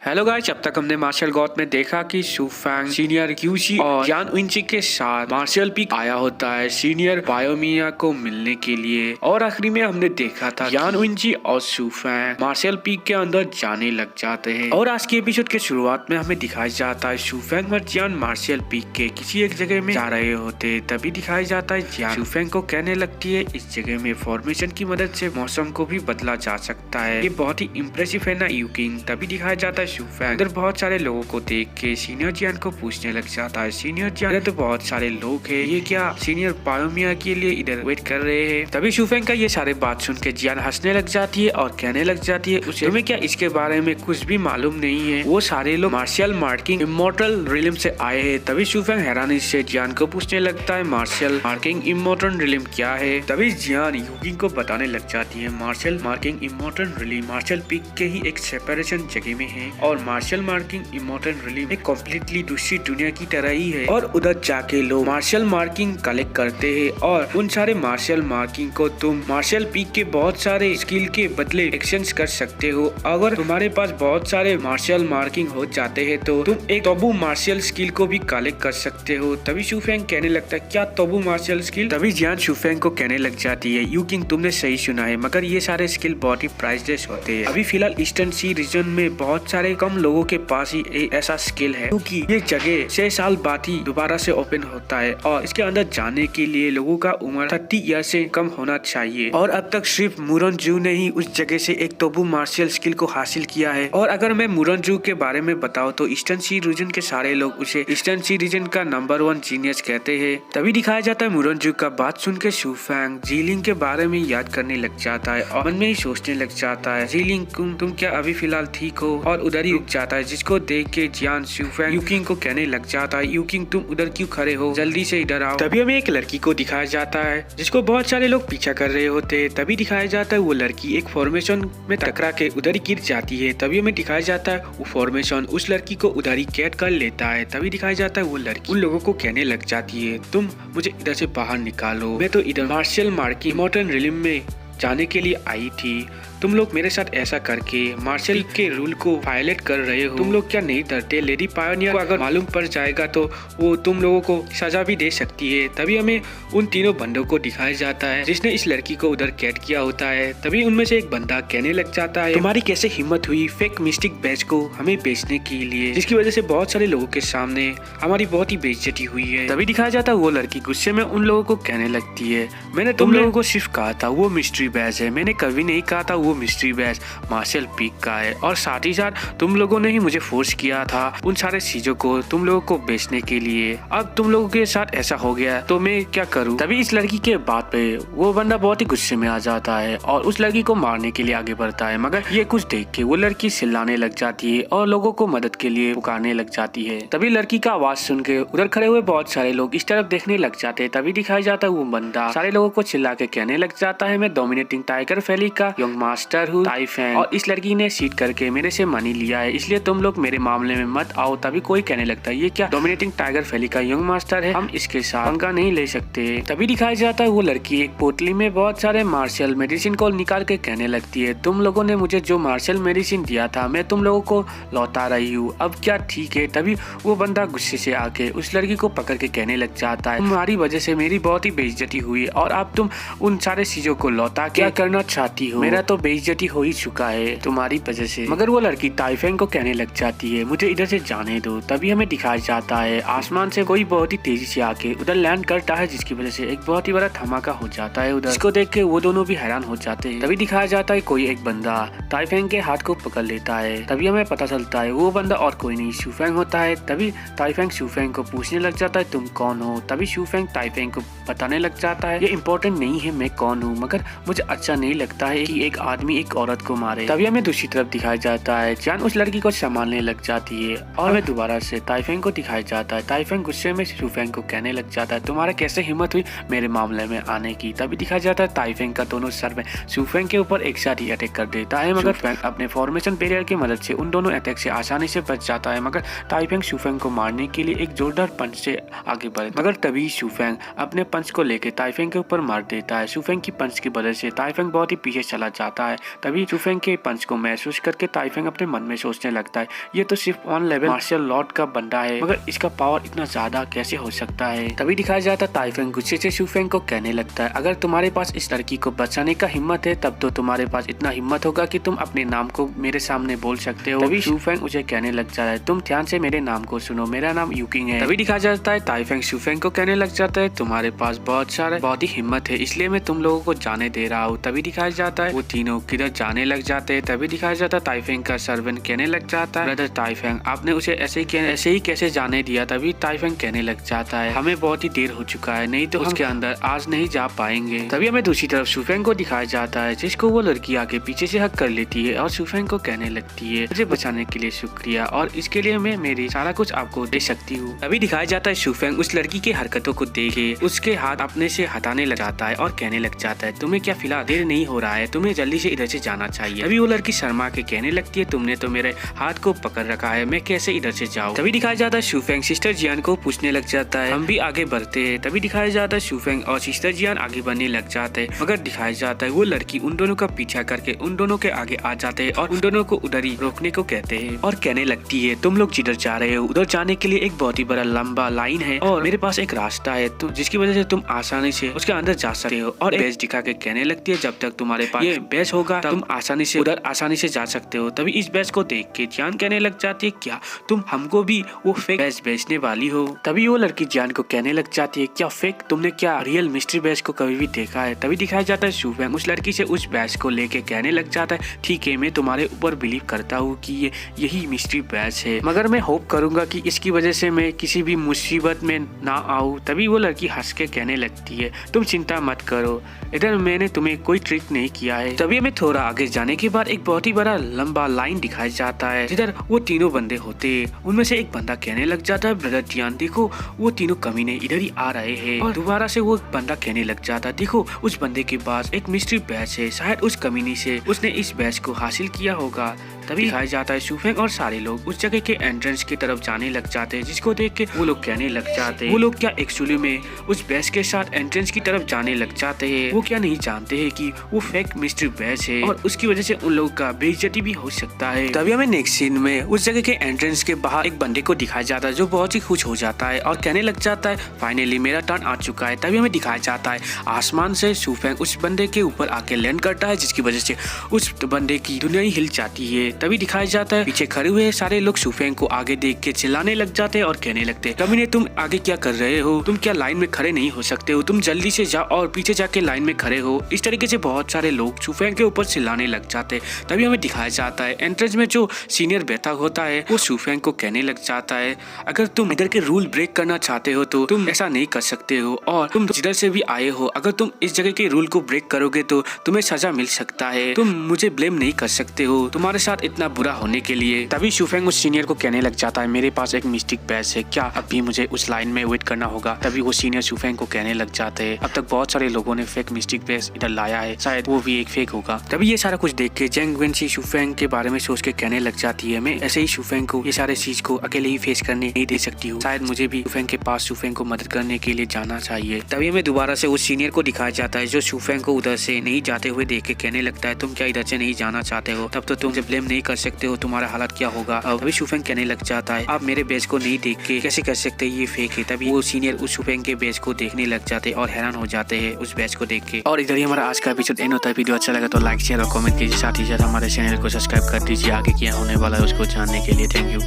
Hello guys, अब तक हमने मार्शल गॉड में देखा कि शू फैंग सीनियर क्यूशी और यान विंची के साथ मार्शल पीक आया होता है सीनियर बायोमिया को मिलने के लिए। और आखिरी में हमने देखा था यान विंची और शू फैंग मार्शल पीक के अंदर जाने लग जाते हैं। और आज के एपिसोड के शुरुआत में हमें दिखाया जाता है शू फैंग और जियान मार्शल पीक के किसी एक जगह में जा रहे होते, तभी दिखाया जाता है जियान शू फैंग को कहने लगती है इस जगह में फॉर्मेशन की मदद से मौसम को भी बदला जा सकता है। ये बहुत ही इम्प्रेसिव है ना यू किंग। तभी दिखाया जाता है शू फैंग इधर बहुत सारे लोगों को देख के सीनियर जियान को पूछने लग जाता है, सीनियर जियान तो बहुत सारे लोग हैं, ये क्या सीनियर बायोमिया के लिए इधर वेट कर रहे हैं। तभी शू फैंग का ये सारे बात सुन के जियान हंसने लग जाती है और कहने लग जाती है उसे तुम्हें क्या इसके बारे में कुछ भी मालूम नहीं है, वो सारे लोग मार्शल मार्किंग इमोर्टल रिलिम से आए हैं। तभी शू फैंग हैरानी से जियान को पूछने लगता है मार्शल मार्किंग इमोर्टल रिलिम क्या है। तभी जियान यूकिंग को बताने लग जाती है martial marking immortal realm martial peak के ही एक सेपरेशन जगह में है और मार्शल मार्किंग इमोर्टल रिलीम एक कम्प्लीटली दूसरी दुनिया की तरह ही है। और उधर जाके लोग मार्शल मार्किंग कलेक्ट करते हैं और उन सारे मार्शल मार्किंग को तुम मार्शल पीक के बहुत सारे स्किल के बदले एक्सचेंज कर सकते हो। अगर तुम्हारे पास बहुत सारे मार्शल मार्किंग हो जाते हैं तो तुम एक तोबू मार्शल स्किल को भी कलेक्ट कर सकते हो। तभी शू फैंग कहने लगता है क्या तोबू मार्शल स्किल। तभी जियान शू फैंग को कहने लग जाती है यू किंग तुमने सही सुना है, मगर ये सारे स्किल बहुत ही प्राइसलेस होते हैं। अभी फिलहाल ईस्टर्न सी रीजन में बहुत सारे कम लोगों के पास ही ऐसा स्किल है, क्योंकि ये जगह 6 साल बाद ही दोबारा से ओपन होता है और इसके अंदर जाने के लिए लोगों का उम्र 30 ईयर से कम होना चाहिए। और अब तक सिर्फ मुरनजू ने ही उस जगह से एक तोबू मार्शल स्किल को हासिल किया है। और अगर मैं मुरनजू के बारे में बताऊं तो ईस्टर्न सी रीजन के सारे लोग उसे ईस्टर्न सी रीजन का नंबर 1 जीनियस कहते हैं। तभी दिखाया जाता है मुरनजू का बात सुन के शू फैंग जीलिंग के बारे में याद करने लग जाता है और मन में ही सोचने लग जाता है जीलिंग तुम क्या अभी फिलहाल ठीक हो। और उधर ही रुक जाता है, जिसको देख के जियान शू फैंग यू किंग को कहने लग जाता है यू किंग तुम उधर क्यों खड़े हो, जल्दी से इधर आओ। तभी हमें एक लड़की को दिखाया जाता है जिसको बहुत सारे लोग पीछा कर रहे होते हैं। तभी दिखाया जाता है वो लड़की एक फॉर्मेशन में टकरा के उधर ही गिर जाती है। तभी हमें दिखाया जाता है वो फॉर्मेशन उस लड़की को उधर ही कैद कर लेता है। तभी दिखाया जाता है वो लड़की उन लोगों को कहने लग जाती है तुम मुझे इधर से बाहर निकालो, मैं तो इधर मार्शल मार्किंग इमोर्टल रिलिम में जाने के लिए आई थी, तुम लोग मेरे साथ ऐसा करके मार्शल के रूल को वायलेट कर रहे हो, तुम लोग क्या नहीं डरते। लेडी पायोनियर को अगर मालूम पड़ जाएगा तो वो तुम लोगों को सजा भी दे सकती है। तभी हमें उन तीनों बंदों को दिखाया जाता है जिसने इस लड़की को उधर कैद किया होता है। तभी उनमें से एक बंदा कहने लग जाता है तुम्हारी कैसे हिम्मत हुई फेक मिस्टिक बैच को हमें बेचने के लिए, जिसकी वजह से बहुत सारे लोगों के सामने हमारी बहुत ही बेइज्जती हुई है। तभी दिखाया जाता है वो लड़की गुस्से में उन लोगों को कहने लगती है मैंने तुम लोगों को सिर्फ कहा था वो मिस्ट्री बैच है, मैंने कभी नहीं कहा था वो मिस्ट्री बैच मार्शल पीक का है। और साथ ही साथ तुम लोगों ने ही मुझे फोर्स किया था उन सारे चीजों को तुम लोगों को बेचने के लिए। अब तुम लोगों के साथ ऐसा हो गया तो मैं क्या करूं। तभी इस लड़की के बात पे वो बंदा बहुत ही गुस्से में आ जाता है और उस लड़की को मारने के लिए आगे बढ़ता है, मगर ये कुछ देख के वो लड़की चिल्लाने लग जाती है और लोगों को मदद के लिए पुकारने लग जाती है। तभी लड़की का आवाज सुन के उधर खड़े हुए बहुत सारे लोग इस तरफ देखने लग जाते हैं। तभी दिखाया जाता है वो बंदा सारे लोगों को चिल्ला के कहने लग जाता है मैं डोमिनेटिंग टाइगर फैली का यंग मास्टर हूँ ताइफैंग, और इस लड़की ने सीट करके मेरे से मनी लिया है, इसलिए तुम लोग मेरे मामले में मत आओ। तभी कोई कहने लगता है ये क्या डोमिनेटिंग टाइगर फैली का यंग मास्टर है, हम इसके साथ पंगा नहीं ले सकते। तभी दिखाया जाता है वो लड़की एक पोटली में बहुत सारे मार्शल मेडिसिन को निकाल के कहने लगती है तुम लोगों ने मुझे जो मार्शल मेडिसिन दिया था मैं तुम लोगों को लौटा रही हूँ, अब क्या ठीक है। तभी वो बंदा गुस्से से आके उस लड़की को पकड़ के कहने लग जाता है तुम्हारी वजह से मेरी बहुत ही बेइज्जती हुई और अब तुम उन सारे चीजों को लौटा क्या करना चाहती हो, मेरा तो बेइज्जती हो ही चुका है तुम्हारी वजह से। मगर वो लड़की ताइफैंग को कहने लग जाती है मुझे इधर से जाने दो। तभी हमें दिखाया जाता है आसमान से कोई बहुत ही तेजी से आके उधर लैंड करता है, जिसकी वजह से एक बहुत ही बड़ा धमाका हो जाता है उधर, जिसको देख के वो दोनों भी हैरान हो जाते हैं। तभी दिखाया जाता है कोई एक बंदा ताइफैंग के हाथ को पकड़ लेता है। तभी हमें पता चलता है वो बंदा और कोई नहीं शू फैंग होता है। तभी ताइफैंग शू फैंग को पूछने लग जाता है तुम कौन हो। तभी शू फैंग ताइफैंग को बताने लग जाता है ये इम्पोर्टेंट नहीं है मैं कौन हूँ, मगर मुझे अच्छा नहीं लगता है कि एक आदमी एक औरत को मारे। तभी हमें दूसरी तरफ दिखाया जाता है जान उस लड़की को संभालने लग जाती है और हमें दोबारा से ताइफैंग को दिखाया जाता है। ताइफैंग गुस्से में शू फैंग को कहने लग जाता है तुम्हारा कैसे हिम्मत हुई मेरे मामले में आने की। तभी दिखाया जाता है ताइफैंग का दोनों सर में शू फैंग के ऊपर एक साथ ही अटैक कर देता है, मगर फैंग अपने फॉर्मेशन बैरियर की मदद से उन दोनों अटैक से आसानी से बच जाता है। मगर ताइफैंग शू फैंग को मारने के लिए एक जोरदार पंच से आगे बढ़े, मगर तभी शू फैंग अपने पंच को लेकर ताइफैंग के ऊपर मार देता है। शू फैंग की पंच की वजह से ताइफैंग बहुत ही पीछे चला जाता होता है। तभी शूफेंग के पंच को महसूस करके ताइफेंग अपने मन में सोचने लगता है, ये तो सिर्फ ऑन लेवल मार्शल लॉर्ड का बंदा है, मगर इसका पावर इतना ज्यादा कैसे हो सकता है। तभी दिखाया जाता ताइफेंग गुस्से से शूफेंग को कहने लगता है, अगर तुम्हारे पास इस लड़की को बचाने का हिम्मत है तब तो तुम्हारे पास इतना हिम्मत होगा कि तुम अपने नाम को मेरे सामने बोल सकते हो। तभी शूफेंग उसे कहने लग जाता है, तुम ध्यान से मेरे नाम को सुनो, मेरा नाम यूकिंग है। तभी दिखाया जाता है ताइफेंग शूफेंग को कहने लग जाता है, तुम्हारे पास बहुत ही हिम्मत है, इसलिए मैं तुम लोगों को जाने दे रहा हूँ। तभी दिखाया जाता है वो तीनों किधर जाने लग जाते हैं। तभी दिखाया जाता है ताइफेंग का सर्वेंट कहने लग जाता है, ब्रदर ताइफेंग आपने उसे ऐसे ही कैसे जाने दिया। तभी ताइफेंग कहने लग जाता है, हमें बहुत ही देर हो चुका है, नहीं तो उसके अंदर आज नहीं जा पाएंगे। तभी हमें दूसरी तरफ शूफेंग को दिखाया जाता है, जिसको वो लड़की आगे पीछे से हक कर लेती है और शूफेंग को कहने लगती है, मुझे बचाने के लिए शुक्रिया और इसके लिए मैं मेरी सारा कुछ आपको दे सकती हूँ। तभी दिखाया जाता है शूफेंग उस लड़की की हरकतों को देखे उसके हाथ अपने से हटाने लग जाता है और कहने लग जाता है, तुम्हें क्या फिलहाल देर नहीं हो रहा है, तुम्हें जल्दी से इधर से जाना चाहिए। तभी वो लड़की शर्मा के कहने लगती है, तुमने तो मेरे हाथ को पकड़ रखा है, मैं कैसे इधर से जाऊँ। तभी दिखाया जाता है शूफेंग सिस्टर जियान को पूछने लग जाता है, हम भी आगे बढ़ते हैं। तभी दिखाया जाता है शूफेंग और सिस्टर जियान आगे बढ़ने लग जाते हैं, मगर दिखाया जाता है वो लड़की उन दोनों का पीछा करके उन दोनों के आगे आ जाते हैं और उन दोनों को उधर ही रोकने को कहते हैं और कहने लगती है, तुम लोग जिधर जा रहे हो उधर जाने के लिए एक बहुत ही बड़ा लंबा लाइन है और मेरे पास एक रास्ता है तो जिसकी वजह से तुम आसानी से उसके अंदर जा सकते हो। और बैच दिखा के कहने लगती है, जब तक तुम्हारे पास ये बैच होगा तुम आसानी से उधर आसानी से जा सकते हो। तभी इस बैच को देख के जान कहने लग जाती है, क्या तुम हमको भी वो फेक बैच बेचने वाली हो। तभी वो लड़की जान को कहने लग जाती है, क्या फेक, तुमने क्या रियल मिस्ट्री बैच को कभी भी देखा है। तभी दिखाया जाता है शूफेंग उस लड़की से उस बैच को लेके कहने लग जाता है, ठीक है मैं तुम्हारे ऊपर बिलीव करता हूँ कि ये यही मिस्ट्री बैच है, मगर मैं होप करूंगा कि इसकी वजह से मैं किसी भी मुसीबत में ना आऊँ। तभी वो लड़की हंस के कहने लगती है, तुम चिंता मत करो, इधर मैंने तुम्हें कोई ट्रिक नहीं किया है। तभी हमें थोड़ा आगे जाने के बाद एक बहुत ही बड़ा लंबा लाइन दिखाया जाता है जिधर वो तीनों बंदे होते हैं। उनमें से एक बंदा कहने लग जाता है, ब्रदर जियान देखो वो तीनों कमीने इधर ही आ रहे हैं। और दोबारा से वो बंदा कहने लग जाता है, देखो उस बंदे के पास एक मिस्ट्री बैच है, शायद उस कमीनी से उसने इस बैच को हासिल किया होगा। तभी दिखाया जाता है शूफेंग और सारे लोग उस जगह के एंट्रेंस की तरफ जाने लग जाते हैं, जिसको देख के वो लोग कहने लग जाते हैं, वो लोग क्या एक्चुअली में उस बैच के साथ एंट्रेंस की तरफ जाने लग जाते हैं। वो क्या नहीं जानते हैं कि वो फेक मिस्ट्री बैच है और उसकी वजह से उन लोगों का बेइज्जती भी हो सकता है। तभी हमें नेक्स्ट सीन में उस जगह के एंट्रेंस के बाहर एक बंदे को दिखाया जाता है जो बहुत ही खुश हो जाता है और कहने लग जाता है, फाइनली मेरा टर्न आ चुका है। तभी हमें दिखाया जाता है आसमान से शूफेंग उस बंदे के ऊपर आके लैंड करता है, जिसकी वजह से उस बंदे की दुनिया ही हिल जाती है। तभी दिखाया जाता है पीछे खड़े हुए सारे लोग शूफेंग को आगे देख के चिल्लाने लग जाते हैं और कहने लगते हैं, कमीने तुम आगे क्या कर रहे हो, तुम क्या लाइन में खड़े नहीं हो सकते हो, तुम जल्दी से जाओ और पीछे जाके लाइन में खड़े हो। इस तरीके से बहुत सारे लोग शूफेंग के ऊपर चिल्लाने लग जाते हैं। तभी हमें दिखाया जाता है एंट्रेंस में जो सीनियर बैठा होता है वो शूफेंग को कहने लग जाता है, अगर तुम इधर के रूल ब्रेक करना चाहते हो तो तुम ऐसा नहीं कर सकते हो और तुम जिधर से भी आए हो अगर तुम इस जगह के रूल को ब्रेक करोगे तो तुम्हें सजा मिल सकता है, तुम मुझे ब्लेम नहीं कर सकते हो तुम्हारे साथ इतना बुरा होने के लिए। तभी शूफेंग उस सीनियर को कहने लग जाता है, मेरे पास एक मिस्टिक बैच है, क्या अभी मुझे उस लाइन में वेट करना होगा। तभी वो सीनियर शूफेंग को कहने लग जाते हैं, अब तक बहुत सारे लोगों ने फेक मिस्टिक बैच इधर लाया है, शायद वो भी एक फेक होगा। तभी ये सारा कुछ देख के जेंग वेनसी शूफेंग के बारे में सोच के कहने लग जाती है, मैं ऐसे ही शूफेंग को ये सारे चीज को अकेले ही फेस करने नहीं दे सकती हूँ, शायद मुझे भी शूफेंग के पास शूफेंग को मदद करने के लिए जाना चाहिए। तभी हमें दोबारा से उस सीनियर को दिखाया जाता है जो शूफेंग को उधर से नहीं जाते हुए देख के कहने लगता है, तुम क्या इधर से नहीं जाना चाहते हो, तब तो तुम मुझे ब्लेम नहीं कर सकते हो, तुम्हारा हालत क्या होगा। अभी शूफेंग कहने लग जाता है, आप मेरे बेस को नहीं देख के कैसे कर सकते ये फेक है। तभी वो सीनियर उस शूफेंग के बेस को देखने लग जाते और हैरान हो जाते हैं उस बेस को देख के। और इधर ही हमारा आज का एपिसोड एंड होता है। वीडियो अच्छा लगा तो लाइक शेयर और कमेंट कीजिए, साथ ही साथ हमारे चैनल को सब्सक्राइब कर दीजिए आगे क्या होने वाला है उसको जानने के लिए। Thank you.